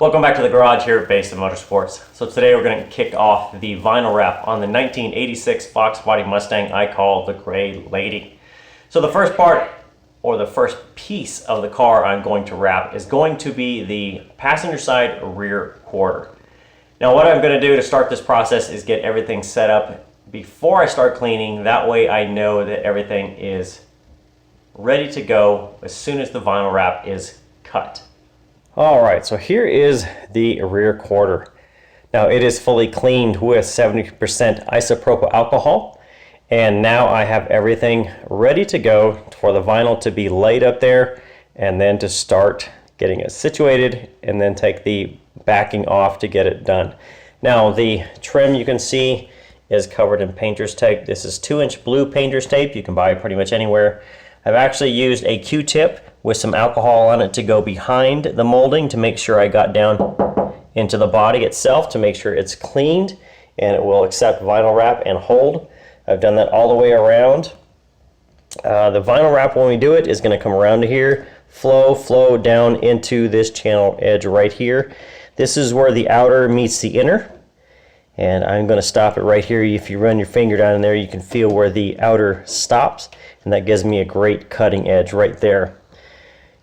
Welcome back to the garage here at Basin Motorsports. So today we're going to kick off the vinyl wrap on the 1986 Foxbody Mustang I call the Gray Lady. So the first part, or the first piece of the car I'm going to wrap is going to be the passenger side rear quarter. Now what I'm going to do to start this process is get everything set up before I start cleaning. That way I know that everything is ready to go as soon as the vinyl wrap is cut. Alright, so here is the rear quarter. Now it is fully cleaned with 70% isopropyl alcohol, and now I have everything ready to go for the vinyl to be laid up there and then to start getting it situated and then take the backing off to get it done. Now the trim you can see is covered in painter's tape. This is 2-inch blue painter's tape. You can buy it pretty much anywhere. I've actually used a Q-tip with some alcohol on it to go behind the molding to make sure I got down into the body itself to make sure it's cleaned and it will accept vinyl wrap and hold. I've done that all the way around. The vinyl wrap, when we do it, is going to come around to here, flow down into this channel edge right here. This is where the outer meets the inner, and I'm going to stop it right here. If you run your finger down in there, you can feel where the outer stops, and that gives me a great cutting edge right there.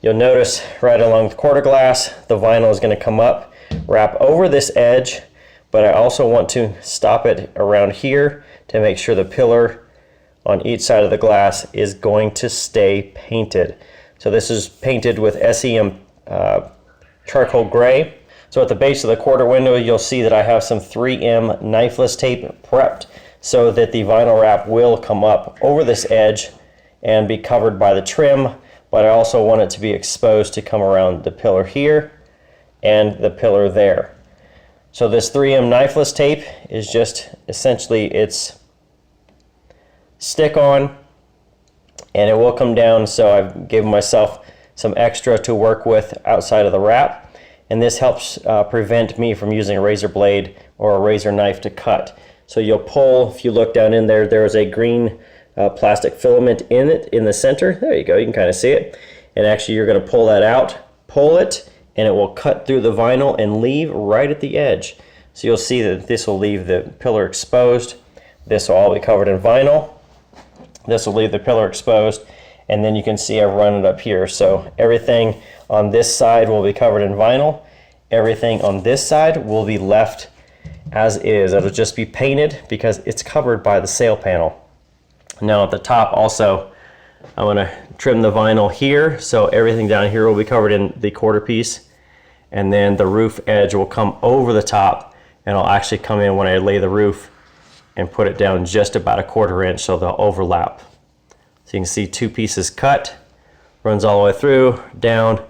You'll notice right along the quarter glass, the vinyl is going to come up, wrap over this edge, but I also want to stop it around here to make sure the pillar on each side of the glass is going to stay painted. So this is painted with SEM charcoal gray. So at the base of the quarter window, you'll see that I have some 3M knifeless tape prepped so that the vinyl wrap will come up over this edge and be covered by the trim, but I also want it to be exposed to come around the pillar here and the pillar there. So this 3M knifeless tape is just essentially its stick-on, and it will come down, so I've given myself some extra to work with outside of the wrap, and this helps prevent me from using a razor blade or a razor knife to cut. So you'll pull, if you look down in there, there is a green plastic filament in it in the center. There you go, you can kind of see it. And actually you're going to pull that out, pull it, and it will cut through the vinyl and leave right at the edge. So you'll see that this will leave the pillar exposed. This will all be covered in vinyl. This will leave the pillar exposed, and then you can see I've run it up here. So everything on this side will be covered in vinyl. Everything on this side will be left as is. It'll just be painted because it's covered by the sail panel. Now at the top also, I'm going to trim the vinyl here, so everything down here will be covered in the quarter piece, and then the roof edge will come over the top, and I'll actually come in when I lay the roof and put it down just about a 1/4 inch so they'll overlap. So you can see 2 pieces cut, runs all the way through, down,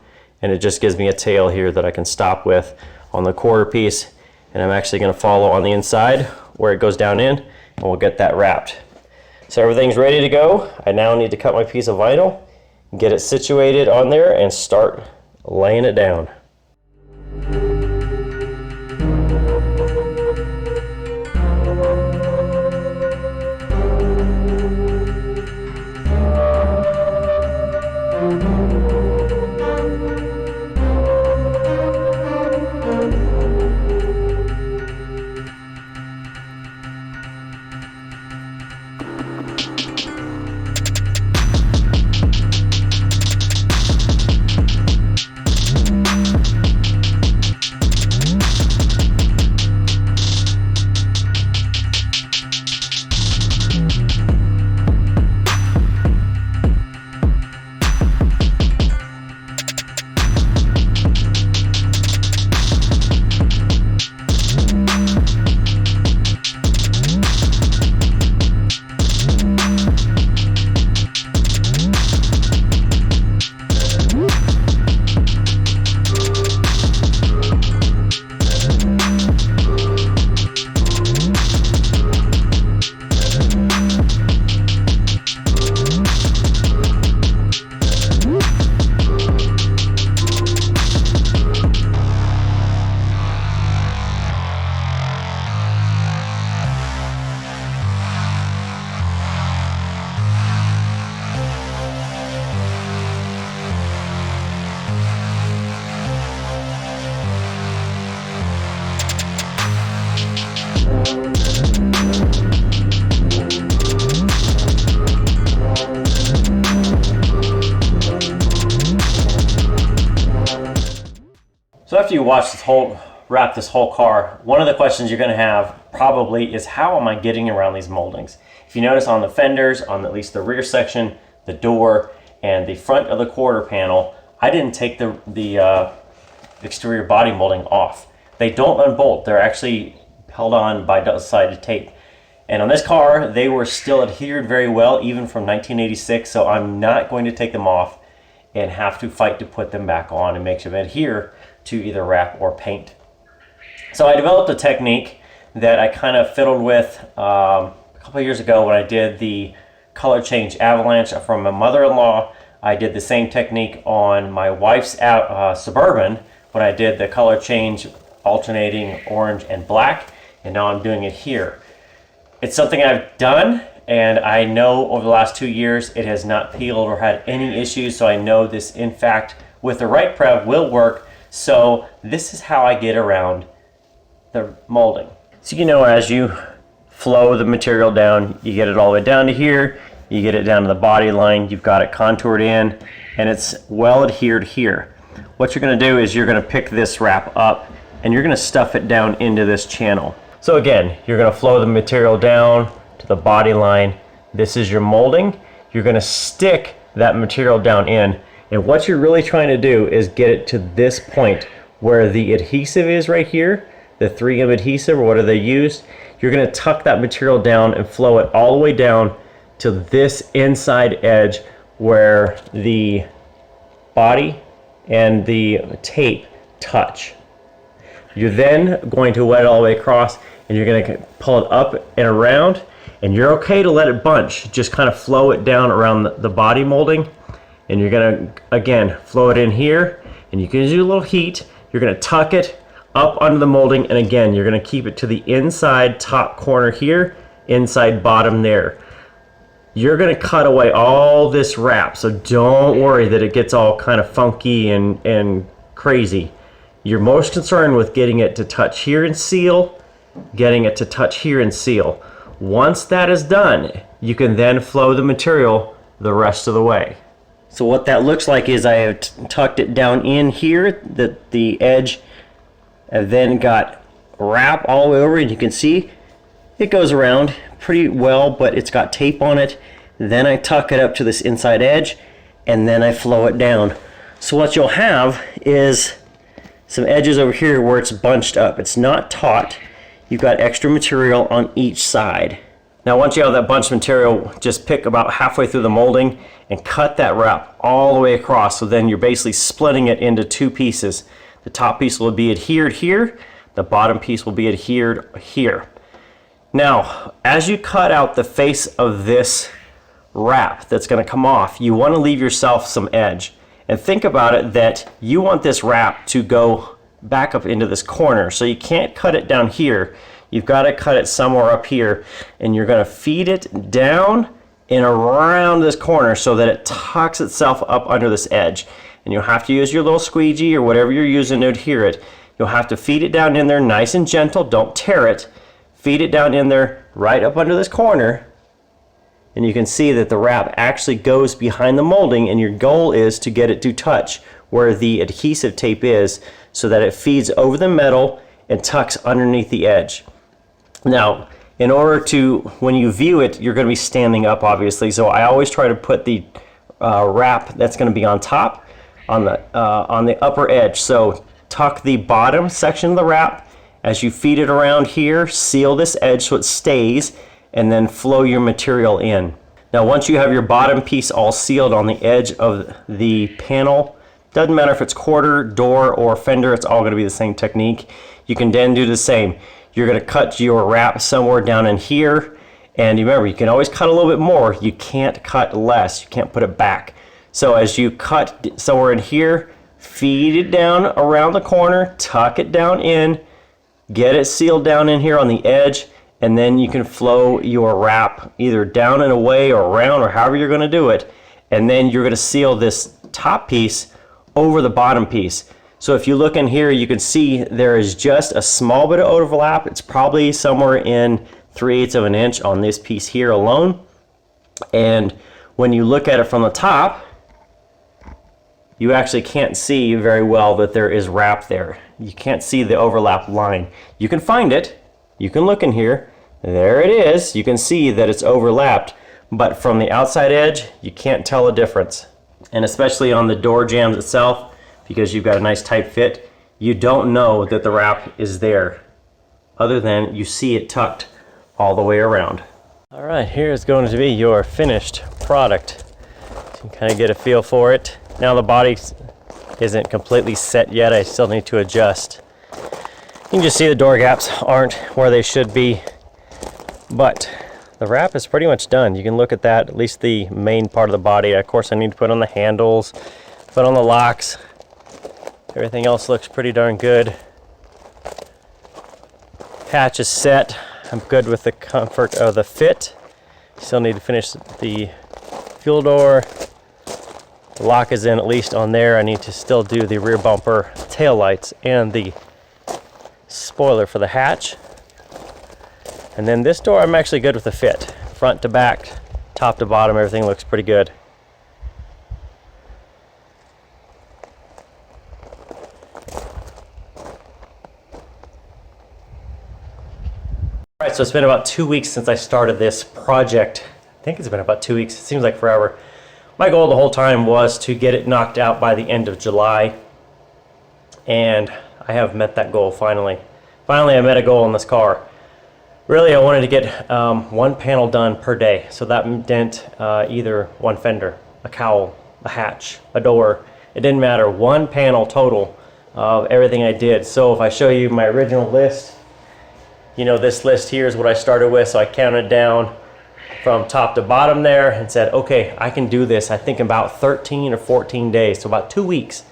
and it just gives me a tail here that I can stop with on the quarter piece, and I'm actually going to follow on the inside where it goes down in, and we'll get that wrapped. So everything's ready to go. I now need to cut my piece of vinyl, get it situated on there, and start laying it down. after you watch wrap this whole car, one of the questions you're going to have probably is, how am I getting around these moldings? If you notice on the fenders, on at least the rear section, the door, and the front of the quarter panel, I didn't take the exterior body molding off. They don't unbolt. They're actually held on by double-sided tape. And on this car, they were still adhered very well, even from 1986, so I'm not going to take them off and have to fight to put them back on and make them adhere to either wrap or paint. So I developed a technique that I kind of fiddled with a couple of years ago when I did the color change Avalanche from my mother-in-law. I did the same technique on my wife's Suburban when I did the color change alternating orange and black, and now I'm doing it here. It's something I've done, and I know over the last 2 years it has not peeled or had any issues, so I know this, in fact, with the right prep will work. So this is how I get around the molding. So as you flow the material down, you get it all the way down to here, you get it down to the body line, you've got it contoured in, and it's well adhered here. What you're going to do is you're going to pick this wrap up and you're going to stuff it down into this channel. So again, you're going to flow the material down to the body line. This is your molding. You're going to stick that material down in, and what you're really trying to do is get it to this point where the adhesive is right here, the 3M adhesive or whatever they use. You're going to tuck that material down and flow it all the way down to this inside edge where the body and the tape touch. You're then going to wet it all the way across, and you're going to pull it up and around, and you're okay to let it bunch. Just kind of flow it down around the body molding, and you're going to, again, flow it in here, and you can use a little heat. You're going to tuck it up under the molding, and again, you're going to keep it to the inside top corner here, inside bottom there. You're going to cut away all this wrap, so don't worry that it gets all kind of funky and crazy. You're most concerned with getting it to touch here and seal, getting it to touch here and seal. Once that is done, you can then flow the material the rest of the way. So what that looks like is I have tucked it down in here, the edge, and then got wrap all the way over, and you can see it goes around pretty well, but it's got tape on it. Then I tuck it up to this inside edge, and then I flow it down. So what you'll have is some edges over here where it's bunched up. It's not taut. You've got extra material on each side. Now once you have that bunched material, just pick about halfway through the molding and cut that wrap all the way across. So then you're basically splitting it into two pieces. The top piece will be adhered here. The bottom piece will be adhered here. Now, as you cut out the face of this wrap that's going to come off, you want to leave yourself some edge. And think about it that you want this wrap to go back up into this corner. So you can't cut it down here. You've got to cut it somewhere up here. And you're going to feed it down and around this corner so that it tucks itself up under this edge. And you'll have to use your little squeegee or whatever you're using to adhere it. You'll have to feed it down in there nice and gentle. Don't tear it. Feed it down in there right up under this corner. And you can see that the wrap actually goes behind the molding, and your goal is to get it to touch where the adhesive tape is so that it feeds over the metal and tucks underneath the edge. Now, in order to, when you view it, you're going to be standing up obviously, so I always try to put the wrap that's going to be on top on the upper edge. So tuck the bottom section of the wrap. As you feed it around here, seal this edge so it stays, and then flow your material in. Now once you have your bottom piece all sealed on the edge of the panel, doesn't matter if it's quarter, door, or fender, it's all going to be the same technique. You can then do the same. You're going to cut your wrap somewhere down in here, and remember, you can always cut a little bit more. You can't cut less. You can't put it back. So as you cut somewhere in here, feed it down around the corner, tuck it down in, get it sealed down in here on the edge, and then you can flow your wrap either down and away or around or however you're going to do it. And then you're going to seal this top piece over the bottom piece. So if you look in here, you can see there is just a small bit of overlap. It's probably somewhere in 3/8 of an inch on this piece here alone. And when you look at it from the top, you actually can't see very well that there is wrap there. you can't see the overlap line. You can find it, you can look in here, there it is, you can see that it's overlapped, but from the outside edge, you can't tell a difference. And especially on the door jambs itself, because you've got a nice tight fit, you don't know that the wrap is there, other than you see it tucked all the way around. All right, here's going to be your finished product. So you can kind of get a feel for it. Now the body isn't completely set yet, I still need to adjust. You can just see the door gaps aren't where they should be, but the wrap is pretty much done. You can look at that, at least the main part of the body. Of course, I need to put on the handles, put on the locks. Everything else looks pretty darn good. Hatch is set. I'm good with the comfort of the fit. Still need to finish the fuel door. The lock is in, at least on there. I need to still do the rear bumper, tail lights, and the spoiler for the hatch. And then this door, I'm actually good with the fit. Front to back, top to bottom, everything looks pretty good. All right, so it's been about 2 weeks since I started this project. I think it's been about 2 weeks. It seems like forever. My goal the whole time was to get it knocked out by the end of July. And I have met that goal finally. Finally, I met a goal in this car. Really, I wanted to get one panel done per day. So that meant either one fender, a cowl, a hatch, a door. It didn't matter. One panel total of everything I did. So if I show you my original list, you know, this list here is what I started with. So I counted down from top to bottom there and said, okay, I can do this. I think about 13 or 14 days, so about 2 weeks.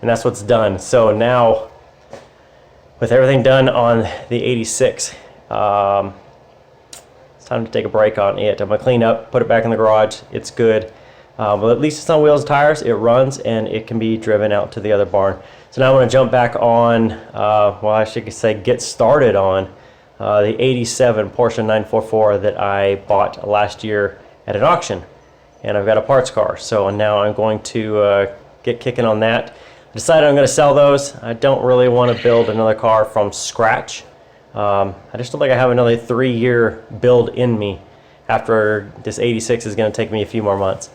And that's what's done. So now, with everything done on the 86, it's time to take a break on it. I'm gonna clean up, put it back in the garage. It's good. But at least it's on wheels and tires. It runs and it can be driven out to the other barn. So now I'm gonna jump back on, well, I should say get started on the 87 Porsche 944 that I bought last year at an auction. And I've got a parts car. So now I'm going to get kicking on that. I decided I'm gonna sell those. I don't really wanna build another car from scratch. I just don't think I have another 3-year build in me after this 86 is going to take me a few more months.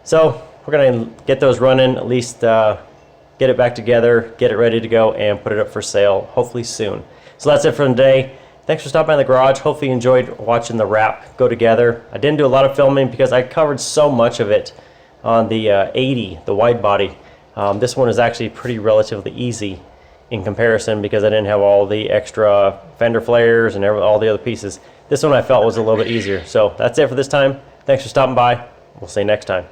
So we're going to get those running, at least get it back together, get it ready to go, and put it up for sale hopefully soon. So that's it for today. Thanks for stopping by the garage. Hopefully you enjoyed watching the wrap go together. I didn't do a lot of filming because I covered so much of it on the 80, the wide body. This one is actually pretty relatively easy in comparison because I didn't have all the extra fender flares and all the other pieces. This one I felt was a little bit easier. So that's it for this time. Thanks for stopping by. We'll see you next time.